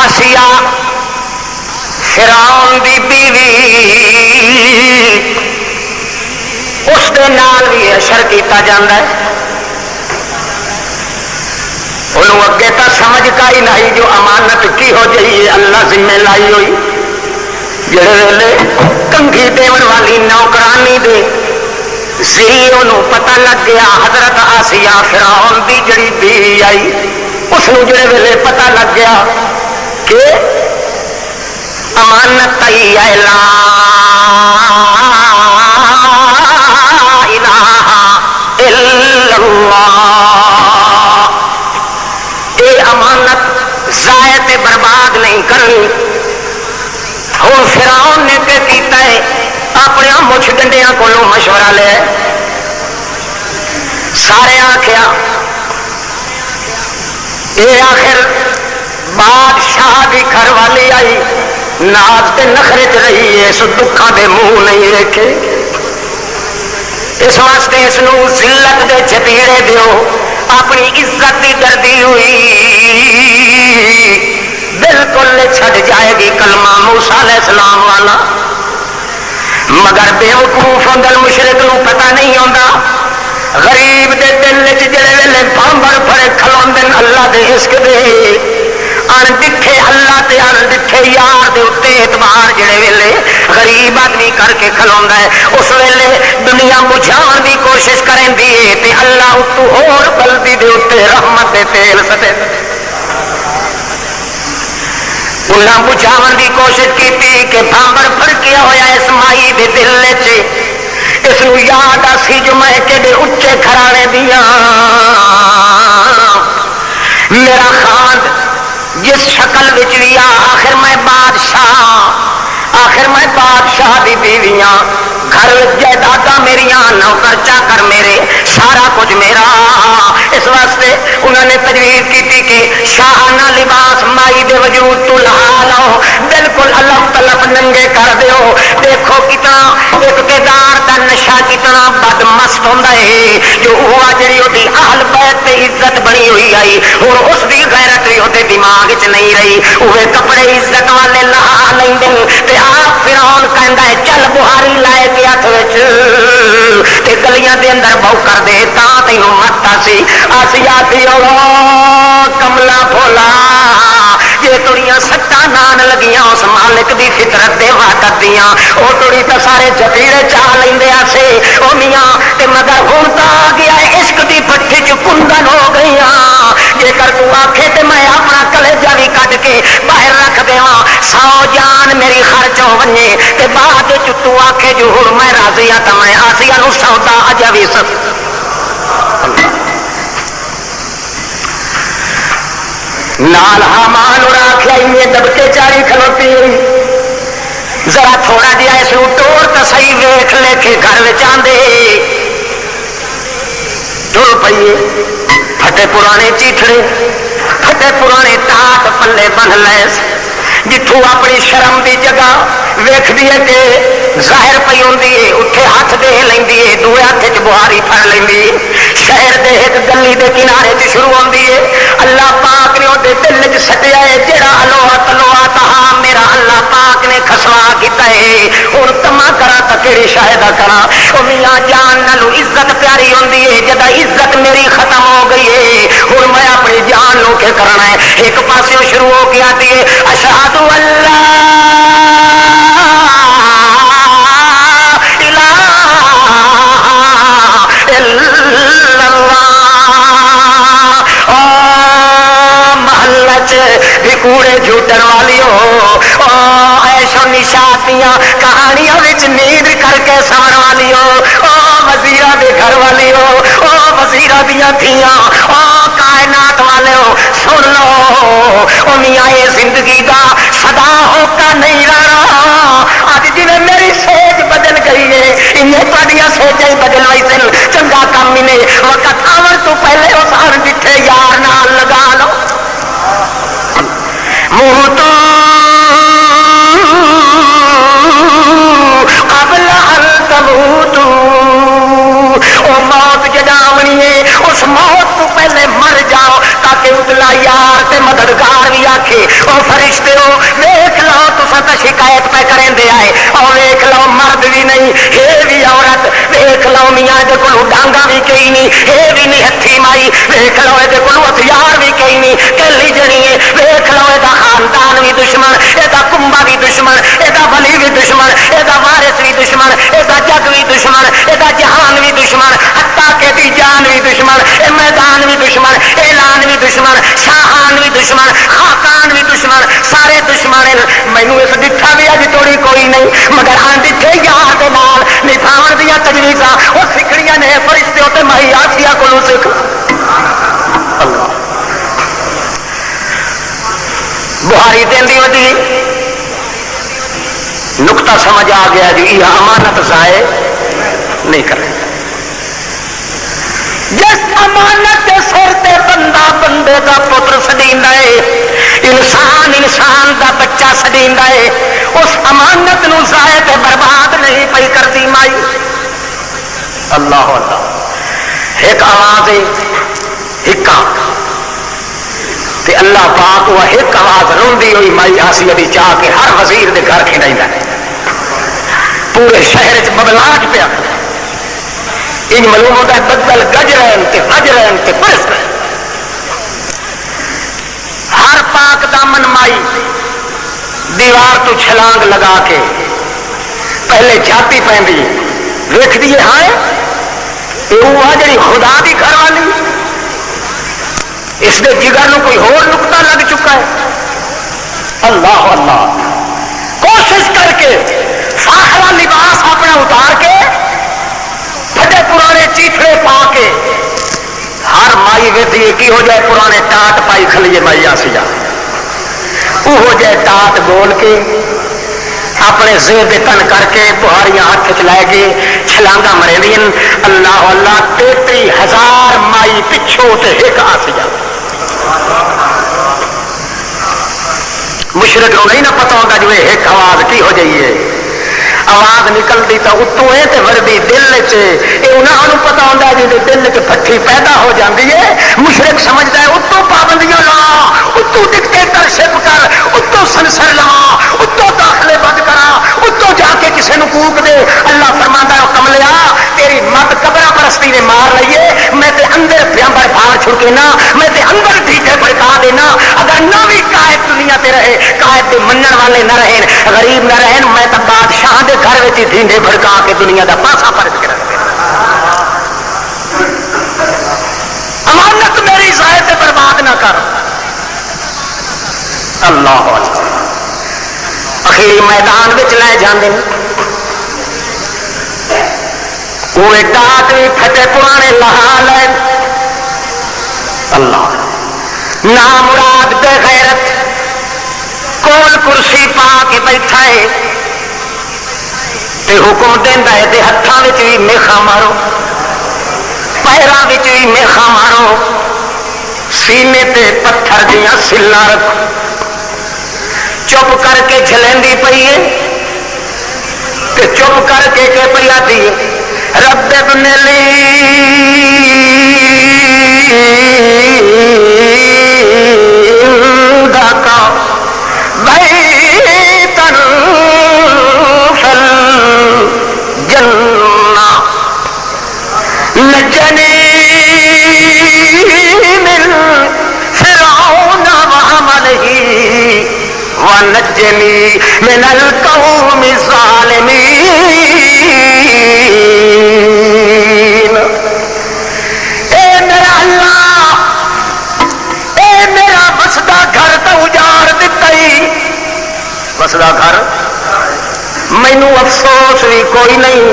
آسیہ فرعون دی بیوی اس دے نال بھی حشر کیتا جاندا ہے. انہوں اگے تو سمجھ کا ہی نہیں جو امانت کی ہو جائیے اللہ ذمہ لائی ہوئی. جڑے ویلے کنگھی دیون والی نوکرانی دے سی انہوں پتہ لگ گیا حضرت آسیہ فرعون دی جڑی بیوی آئی اس نو جڑے ویلے پتہ لگ گیا کہ امانت ہی ہے لا الہ الا اللہ، اے امانت ضائع تے برباد نہیں کرنی. ہوں فرعون نے کیا کیتا ہے اپنے مچھ ڈنڈیاں کو مشورہ لے سارے آخیا اے آخر بادشاہ دی گھر والی آئی ناز تے نخرے چ رہی ہے اس دکھاں دے منہ نہیں رکھے اس واسطے اس نو ذلت دے چپیڑے دیو اپنی عزت دی ڈردی ہوئی بالکل چھڈ جائے گی کلمہ موسیٰ علیہ السلام والا. مگر بیوقوف ہوندل مشرک نو پتہ نہیں ہوندا غریب دے دل وچ جڑے ویلے بامبر پھڑے کھلوندن اللہ دے عشق دے ان دکھے اللہ تے ان دکھے یار دے اتے اعتبار جڑے ویلے غریب آدمی کر کے کھلوندا ہے اس ویلے دنیا بجھاون دی کوشش کرندی ہے تے اللہ اتو ہور بلدی دے اتے رحمت دے تیل سٹے. انہاں بجھاون دی کوشش کیتی کہ بامبر پھڑکیا ہویا اس مائی دے دل وچ اس نو یاد آسی جو میں کڈے اچے گھرانے دیاں میرا خاند جس شکل وچ بھی آخر میں بادشاہ دی بیویاں گھر جائیداداں میریاں نوکر چاکر میرے سارا کچھ میرا. اس واسطے انہوں نے تجویز کی کہ شاہانہ لباس مائی دے وجود تو لہا لو بالکل الم تلف ننگے کر دیو. دیکھو کتنا اقتدار دا نشہ کتنا بد مست ہوندا ہے جو ہوا جڑی اودی اہل بیت تے عزت بنی ہوئی آئی ہن اس دی غیرت بھی اودے دماغ وچ نہیں رہی. اوے کپڑے عزت والے لہا لیندے تے آپ فرعون کہندا ہے چل بہاری لائے کے ہاتھ وچ تے گلیاں دے اندر بہو کر دے تاں تینوں متا سی. آسیہ سی او کملا بھولا جے تڑیاں سٹاں نان لگیاں اس مالک دی فطرت دے وعدت دیاں او تڑی تے سارے جتیڑے چاہ لیندے آسے او میاں تے مگر ہن تا آ گیا عشق دی پٹھی چ کندن ہو گئیاں. جے کر تو آکھے تے میں اپنا کلیجہ بھی کڈ کے باہر رکھ دیواں 100 جان میری خرچ ہو ونجے تے بعد وچ تو آکھے جو ہن میں راضی ہاں تے میں آسیہ نو سودا اجا وی نال حامان اور آخیا میں دبکے چاری کھلوتی ذرا تھوڑا جہا اس ٹور تو صحیح ویخ لے کے گھر میں آدھے تر پیے پھٹے پرانے چیٹڑے پھٹے پرانے ٹاٹ پلے بن لے جتوں اپنی شرم دی جگہ ویخ دیے کہ ظاہر پی ہوندی ہے اٹھے ہاتھ دے لیندی ہے دوے ہاتھ چ بہاری پھڑ لیندی ہے. شہر دے ایک گلی دے کنارے چ شروع ہوندی ہے اللہ پاک نے اودے دل چ سٹیا ہے جڑا الوہ تلوہ تہا میرا اللہ پاک نے خسوا کیتا ہے ہن تما کرا تا کیڑی شاہد کرا او میاں جان نالو عزت پیاری ہوندی ہے جدا عزت میری ختم ہو گئی ہے ہن میں اپنی جان نو کے کرنا ہے. ایک پاسے شروع ہو کے آتی ہے اشہد کوڑے جھوٹن والی ہو ایشو نشاتیاں کہانیاں وچ نیند کر کے سمن والی ہو وزیرہ دے گھر والی ہو وزیرہ دیاں تھیاں کائنات والے ہو سن لو میاں یہ زندگی دا سدا ہو کا نہیں رہا. اج جی میری سوچ بدل گئی ہے انہیں تھوڑیاں سوچیں بدل ہوئی سن چنگا کام ہی نے وقت آن تو پہلے اس ہر جتھے یار نال لگا لو موتو قبل ان تموتو او موت جداونی ہے اس موت تو پہلے مر جاؤ تاکہ ادلا یار تے مددگار بھی آکھے او فرشتہ میاں دے کولوں ڈانگا بھی کئی نہیں، یہ بھی نہیں ہتھی مائی، ویکھ لو یہ کولوں ہتھیار بھی کئی نہیں، کلی جنی ہے، ویکھ لو یہ خاندان بھی دشمن، یہ کنبا بھی دشمن، یہ ولی بھی دشمن، یہ وارث بھی دشمن، یہ جگ بھی دشمن، یہ جہان بھی دشمن، حتیٰ کہ دی جان بھی دشمن، یہ میدان بھی دشمن، اعلان بھی دشمن، شاہان بھی دشمن، خاقان بھی دشمن، سارے دشمن۔ مینو اس ڈٹھا بھی اج توڑی کوئی نہیں، مگر ہاں ڈٹھے یار دے نال نبھاون دیا تجویزاں وہ سکھڑیاں نے فرشتے تے مائی آسیہ کولوں سکھ۔ اللہ بہاری دیندی ودی نقطہ سمجھ آ گیا جی، یہ امانت ضائع نہیں کرے۔ جس امانت کے سر تے بندہ بندے دا پتر سڈیندا ہے، انسان انسان دا بچہ سڈیندا ہے، اس امانت نو ضائع تے برباد نہیں پئی کرتی مائی۔ اللہ اللہ ایک آواز ہے ہکا تے اللہ پاک وہ ایک آواز روندی ہوئی مائی آسیہ دی چاہ کے ہر وزیر دے گھر کھڑایندا ہے، پورے شہر چ ببلاہٹ پیا ان معلوم ہوتا ہے بدل گج رہے تے برس رہے۔ ہر پاک دامن مائی دیوار تو چھلانگ لگا کے پہلے جاتی پہنی ویکھ دیے ہاں یہ جی خدا دی گھر والی، اس دے جگر نو کوئی ہور نقطہ لگ چکا ہے۔ اللہ اللہ کوشش کر کے فاخرہ لباس اپنا اتار کے پھٹے پرانے چیتڑے پا کے ہر مائی ویسی کی ہو جائے پرانے ٹاٹ پائی کھلیے مائی آسیہ وہ ہو جائے ٹاٹ بول کے اپنے زیر تن کر کے بہاریاں ہاتھ چ لے کے چھلانگا مرے دین۔ اللہ اللہ 33,000 مائی پچھوں تے ایک آسیہ مشرق کو نہیں نہ پتا ہوتا جو ایک آواز کی ہو جائیے، آواز نکلتی تو اتوں ہے تے وردی دل چ، یہ انہوں پتا ہوتا جی دل چ پٹھی پیدا ہو جاتی ہے۔ مشرق سمجھتا ہے اتوں پابندیاں لا، اتوں ڈکٹیٹرشپ کر، اتوں سنسر لوا، اتوں داخلے بند کرا، اتوں جا کے کسی نے کوک دے۔ اللہ فرماتا ہے کملیا تیری مت قبر پرستی نے مار لئیے، میں تے اندر پیامبر پھاڑ چھڑکے نا، میں تے اندر ٹھیکے بھڑکا دینا۔ اگر نہ بھی قائد دنیا تے رہے، قائد دے منن والے نہ رہن، غریب نہ رہن، میں تو بادشاہ دے گھر وچ دھینڈے بھڑکا کے دنیا دا پاسا پلٹ کے رکھ دے۔ امانت میری ضائع تے برباد نہ کر۔ اللہ اخیری میدان وچ لے جاندے وہ ٹاٹ بھی پھٹے پرانے لہا لے۔ اللہ نام مراد بے غیرت کول کرسی پا کے بیٹھا ہے تے حکم دینا ہے تے ہاتھاں وچ بھی میخا مارو، پیراں وچ بھی میخا مارو، سینے تے پتھر دیاں سلاں رکھو۔ چپ کر کے جھلیندی پئی ہے تے چپ کر کے پئی آتی ہے رب ابن لی داکا بیتن فل جنہ نجنی من فرعون وعملہ ونجنی من القوم الظالمین۔ اے میرا اللہ، اے میرا وسدا گھر تو اجاڑ دتا ہی، وسدا گھر مینو افسوس بھی کوئی نہیں،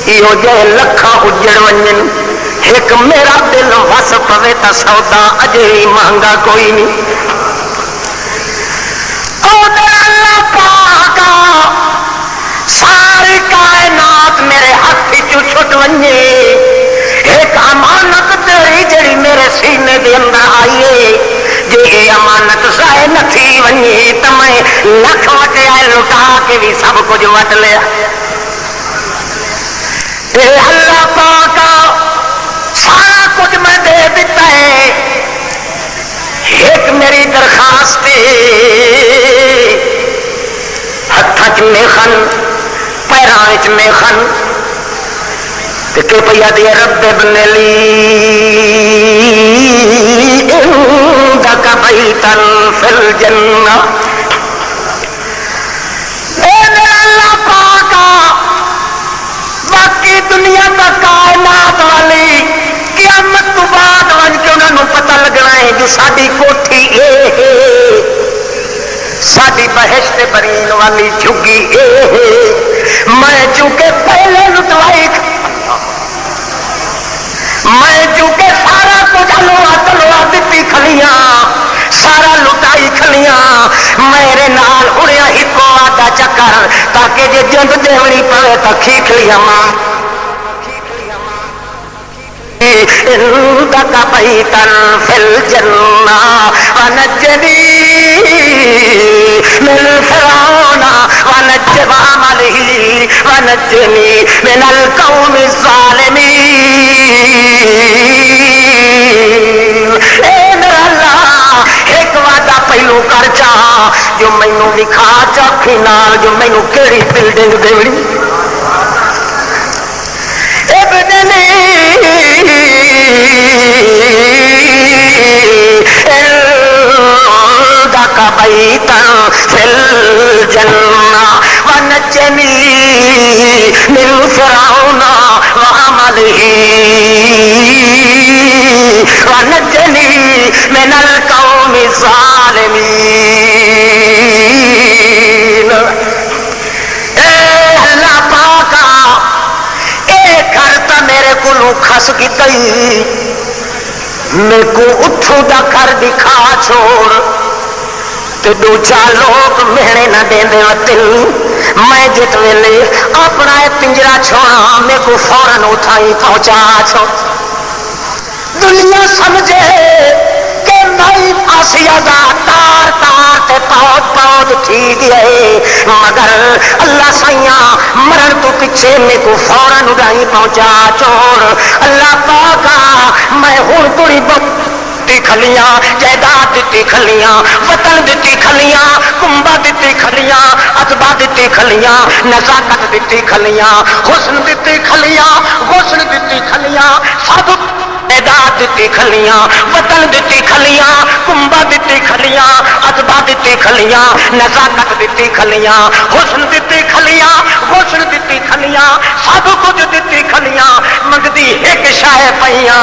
یہ جائے لکھاں اجڑ ونجن، ایک میرا دل وس پوے تا سودا اجے ہی مہنگا کوئی نہیں۔ ساری کائنات میرے ہاتھ چھٹ ونجے، ایک امانت تیری جڑی میرے سینے دے اندر آئی ہے، جی یہ امانت ضائع نہ تھی ونجی تو میں لکھ وٹیا لٹا کے بھی سب کچھ وٹ لیا۔ اے اللہ پاک سارا کچھ میں دے دیتا ہے، ایک میری درخواست ہاتھ چ میخن پیراں وچ میخن کہ پیا دیا رب ابن لی عندک بیتا فی الجنہ، اے میرا اللہ پاکا باقی دنیا کا کائنات والی قیامت تو بعد ون کے انہوں نے پتہ لگنا ہے کہ ساری کوٹھی اے ساری بہشت برین والی جھگی اے میں چونکہ پہلے لٹوائی میں چونکہ سارا کچھ تلوا دیتی کھلیاں سارا لٹائی کھلیاں میرے نال اڑیا ہی کو آدھا چکر تاکہ جے جند دیونی پڑے تو کھیک لیا ماں عندک بیتا فی الجنہ ونجنی من فرعون ونجب عمله ونجنی من القوم الظالمین۔ اے میرا اللہ ایک وعدہ پہلو کر چاہا جو مینوں دکھا چاکھی نال جو مینوں کیڑی بلڈنگ دیوڑی ابننی عندک بیتا فی الجنہ ونجنی من فرعون وعمله ونجنی من القوم الظالمین۔ اے اللہ پاکا اے گھر تا میرے کو کھس گئی میرے کو اٹھو دا گھر دکھا چھوڑ تے دو چار لوگ میرے نہ دیں دے وطن میں جت ویلے اپنا پنجرا چھوڑا میرے کو فوراً اٹھائی پہنچا چھوڑ دنیا سمجھے کہ نئی آسیہ دا تار تار تے پود پود تھی گئے مگر اللہ سائیاں مرن تو پچھے میں کو فوراً اڑائی پہنچا چھوڑ اللہ پاکا میں ہوں تڑی دیتی کھلیاں جائیداد دیتی کھلیاں وطن دیتی کھلیاں کنبہ دیتی کھلیاں اتبا دیتی کھلیاں نزاکت دیتی کھلیاں حسن دیتی کھلیاں غسل دیتی کھلیاں سب جائیداد دیتی کھلیاں وطن دیتی کھلیاں کنبہ دیتی کھلیاں اتبا دیتی کھلیاں نزاکت دیتی کھلیاں حسن دیتی کھلیاں غسل دیتی کھلیاں سب کچھ دیتی کھلیاں منگدی ایک شاہ پئیاں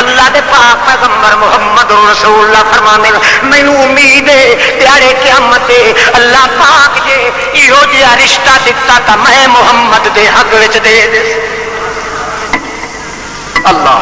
اللہ دے پاک پیغمبر محمد رسول اللہ فرمانے مینوں امید ہے پیارے قیامت اللہ پاک جے ایہو جہا رشتہ دتا تا میں محمد دے حق وچ دے دے اللہ